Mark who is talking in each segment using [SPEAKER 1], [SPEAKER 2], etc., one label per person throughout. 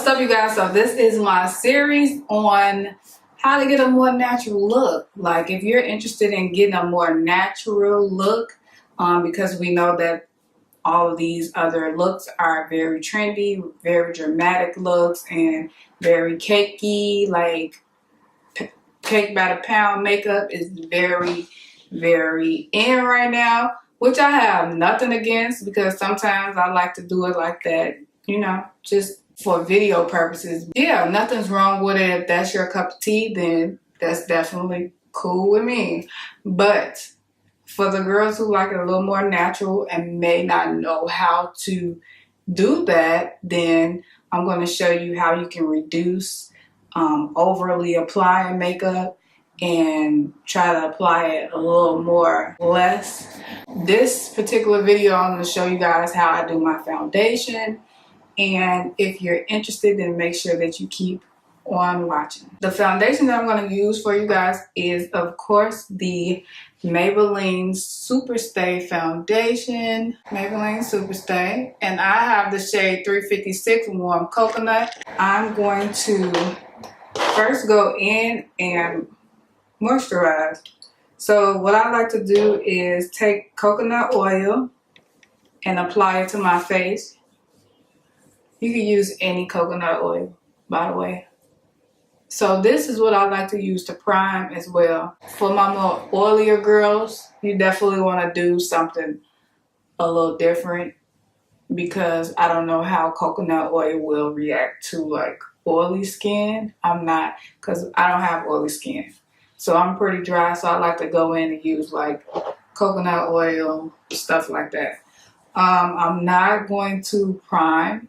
[SPEAKER 1] What's up, you guys? So this is my series on how to get a more natural look. Like if you're interested in getting a more natural look, because we know that all of these other looks are very trendy, very dramatic looks, and very cakey, like cake by the pound makeup is very, very in right now, which I have nothing against because sometimes I like to do it like that, you know, just for video purposes. Yeah, nothing's wrong with it. If that's your cup of tea, then that's definitely cool with me. But for the girls who like it a little more natural and may not know how to do that, then I'm going to show you how you can reduce overly applying makeup and try to apply it a little more less. This particular video, I'm going to show you guys how I do my foundation. And if you're interested, then make sure that you keep on watching. The foundation that I'm going to use for you guys is, of course, the Maybelline Superstay foundation. Maybelline Superstay. And I have the shade 356 Warm Coconut. I'm going to first go in and moisturize. So what I like to do is take coconut oil and apply it to my face. You can use any coconut oil, by the way. So this is what I like to use to prime as well. For my more oilier girls, you definitely want to do something a little different because I don't know how coconut oil will react to like oily skin. Because I don't have oily skin. So I'm pretty dry, so I like to go in and use like coconut oil, stuff like that. I'm not going to prime.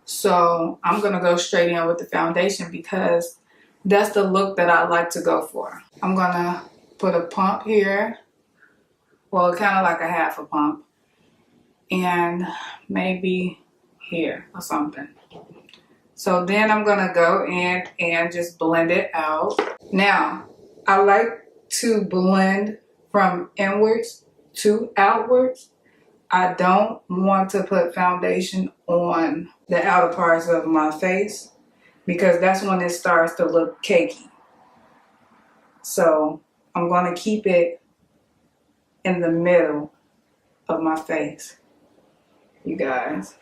[SPEAKER 1] So I'm going to go straight in with the foundation because that's the look that I like to go for. I'm going to put a pump here. Well, kind of like a half a pump. And maybe here or something. So then I'm going to go in and just blend it out. Now, I like to blend from inwards to outwards. I don't want to put foundation on the outer parts of my face because that's when it starts to look cakey. So I'm going to keep it in the middle of my face, you guys.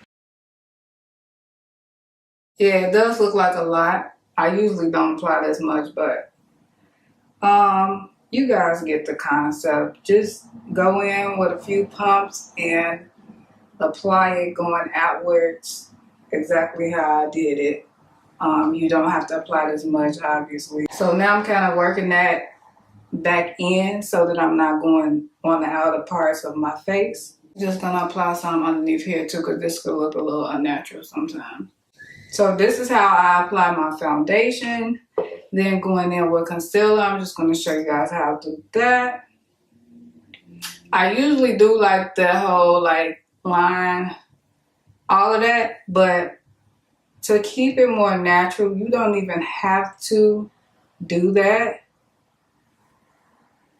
[SPEAKER 1] Yeah, it does look like a lot. I usually don't apply this much, but you guys get the concept. Just go in with a few pumps and apply it going outwards exactly how I did it. You don't have to apply this much, obviously. So now I'm kind of working that back in so that I'm not going on the outer parts of my face. Just gonna apply some underneath here too because this could look a little unnatural sometimes. So this is how I apply my foundation. Then going in with concealer, I'm just going to show you guys how to do that. I usually do like the whole like line, all of that, but to keep it more natural, you don't even have to do that.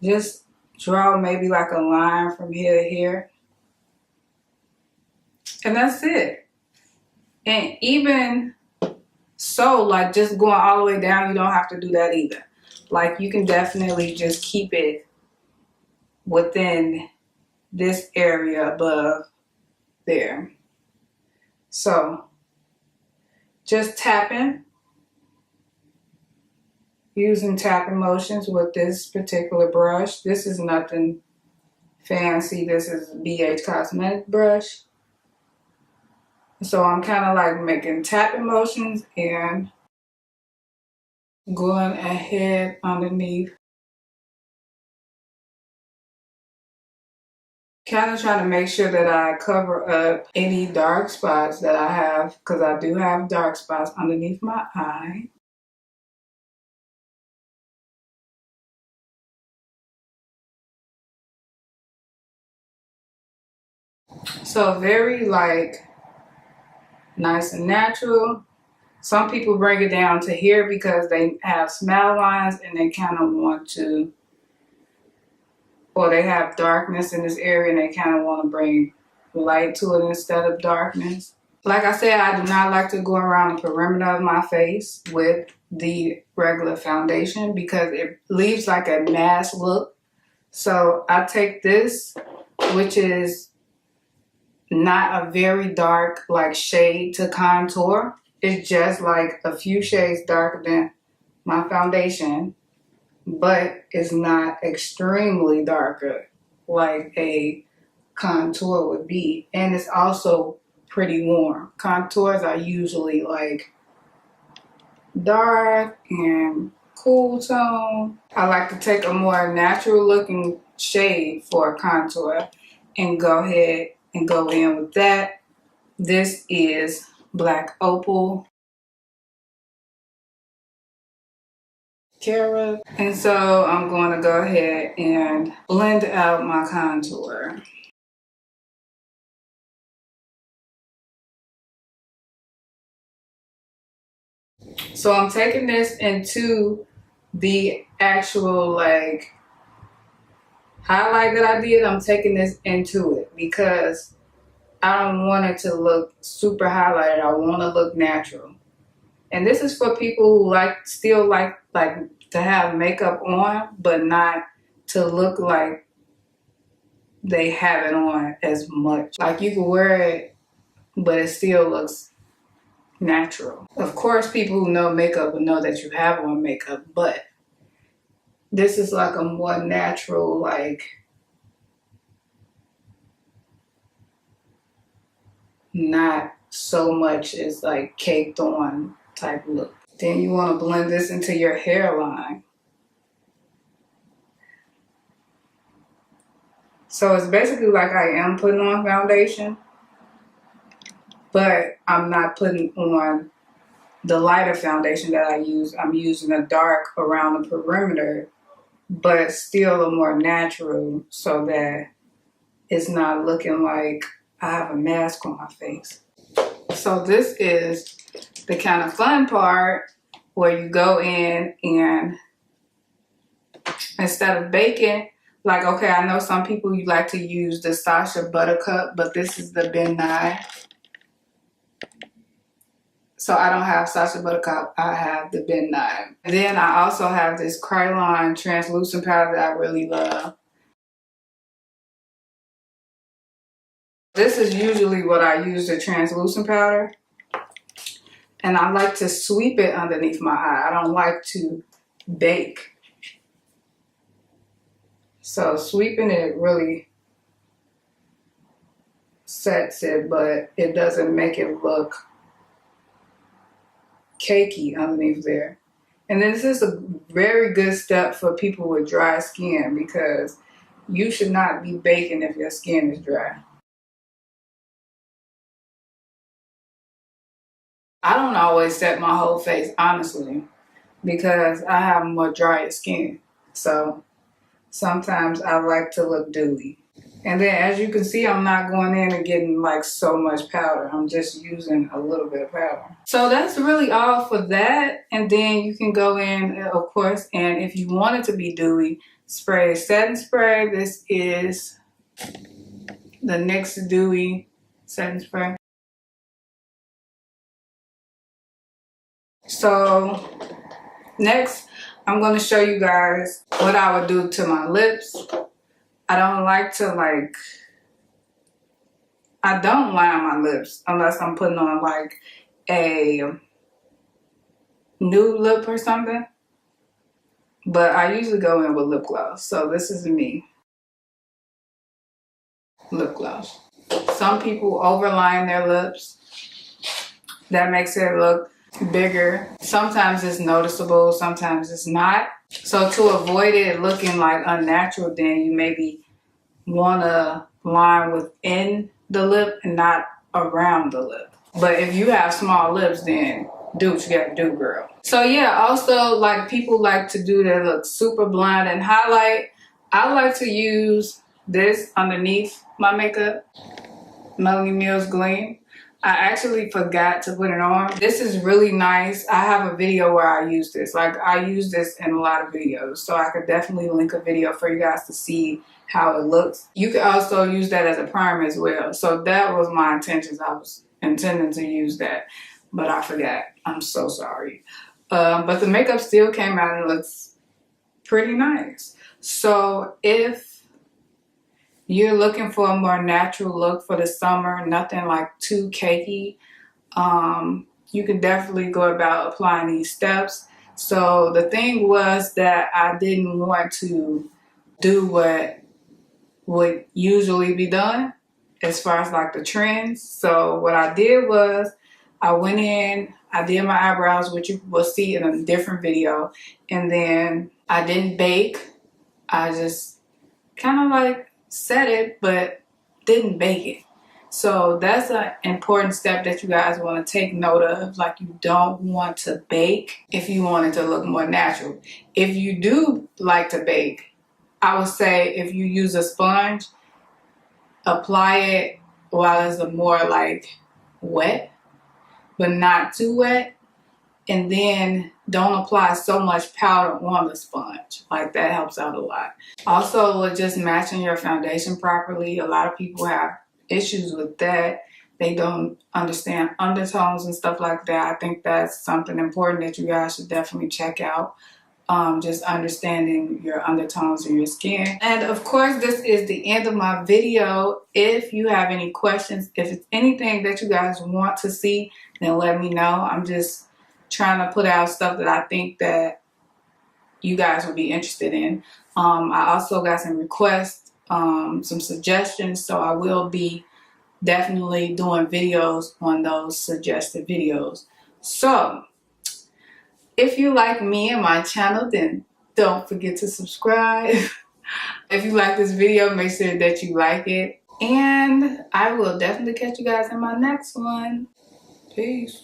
[SPEAKER 1] Just draw maybe like a line from here to here. And that's it. And even so, like just going all the way down, you don't have to do that either. Like you can definitely just keep it within this area above there. So just tapping, using tapping motions with this particular brush. This is nothing fancy. This is a BH Cosmetic brush. So I'm kind of like making tapping motions and going ahead underneath. Kind of trying to make sure that I cover up any dark spots that I have because I do have dark spots underneath my eye. So very like nice and natural. Some people bring it down to here because they have smile lines and they kind of want to, or they have darkness in this area and they kind of want to bring light to it instead of darkness. Like I said, I do not like to go around the perimeter of my face with the regular foundation because it leaves like a mask look. So I take this, which is not a very dark like shade to contour. It's just like a few shades darker than my foundation, but it's not extremely darker like a contour would be. And it's also pretty warm. Contours are usually like dark and cool tone. I like to take a more natural looking shade for a contour and go ahead and go in with that. This is Black Opal Carob. And so I'm going to go ahead and blend out my contour. So I'm taking this into the actual like highlight that I did. I'm taking this into it because I don't want it to look super highlighted. I want to look natural. And this is for people who still like to have makeup on, but not to look like they have it on as much. Like you can wear it, but it still looks natural. Of course, people who know makeup will know that you have on makeup, but this is like a more natural, like not so much as like caked on type look. Then you want to blend this into your hairline. So it's basically like I am putting on foundation, but I'm not putting on the lighter foundation that I use. I'm using a dark around the perimeter, but still a more natural so that it's not looking like I have a mask on my face. So this is the kind of fun part where you go in and instead of baking, like, okay, I know some people you like to use the Sacha Buttercup, but this is the Ben Nye. So I don't have Sacha Buttercup, I have the Ben Nye. Then I also have this Krylon translucent powder that I really love. This is usually what I use, the translucent powder. And I like to sweep it underneath my eye. I don't like to bake. So sweeping it really sets it, but it doesn't make it look cakey underneath there. And then this is a very good step for people with dry skin because you should not be baking if your skin is dry. I don't always set my whole face, honestly, because I have more drier skin. So sometimes I like to look dewy. And then as you can see, I'm not going in and getting like so much powder. I'm just using a little bit of powder. So that's really all for that. And then you can go in, of course, and if you want it to be dewy, spray setting spray. This is the NYX Dewy setting spray. So next, I'm going to show you guys what I would do to my lips. I don't line my lips unless I'm putting on like a nude lip or something. But I usually go in with lip gloss. So this is me. Lip gloss. Some people overline their lips. That makes it look bigger. Sometimes it's noticeable, sometimes it's not. So to avoid it looking like unnatural, then you maybe want to line within the lip and not around the lip. But if you have small lips, then do what you gotta do, girl. So yeah, also like people like to do their look super blonde and highlight. I like to use this underneath my makeup, Melanie Mills Gleam. I actually forgot to put it on. This is really nice. I have a video where I use this. Like I use this in a lot of videos. So I could definitely link a video for you guys to see how it looks. You could also use that as a primer as well. So that was my intentions. I was intending to use that, but I forgot. I'm so sorry. But the makeup still came out and looks pretty nice. So if you're looking for a more natural look for the summer, nothing like too cakey, you can definitely go about applying these steps. So the thing was that I didn't want to do what would usually be done as far as like the trends. So what I did was I went in, I did my eyebrows, which you will see in a different video, and then I didn't bake. I just kind of like set it, but didn't bake it. So that's an important step that you guys want to take note of. Like, you don't want to bake if you want it to look more natural. If you do like to bake, I would say if you use a sponge, apply it while it's more like wet, but not too wet. And then don't apply so much powder on the sponge. Like, that helps out a lot. Also, with just matching your foundation properly, a lot of people have issues with that. They don't understand undertones and stuff like that. I think that's something important that you guys should definitely check out. Just understanding your undertones in your skin. And of course, this is the end of my video. If you have any questions, if it's anything that you guys want to see, then let me know. I'm just trying to put out stuff that I think that you guys will be interested in. I also got some requests, some suggestions, so I will be definitely doing videos on those suggested videos. So if you like me and my channel, then don't forget to subscribe. If you like this video, make sure that you like it. And I will definitely catch you guys in my next one. Peace.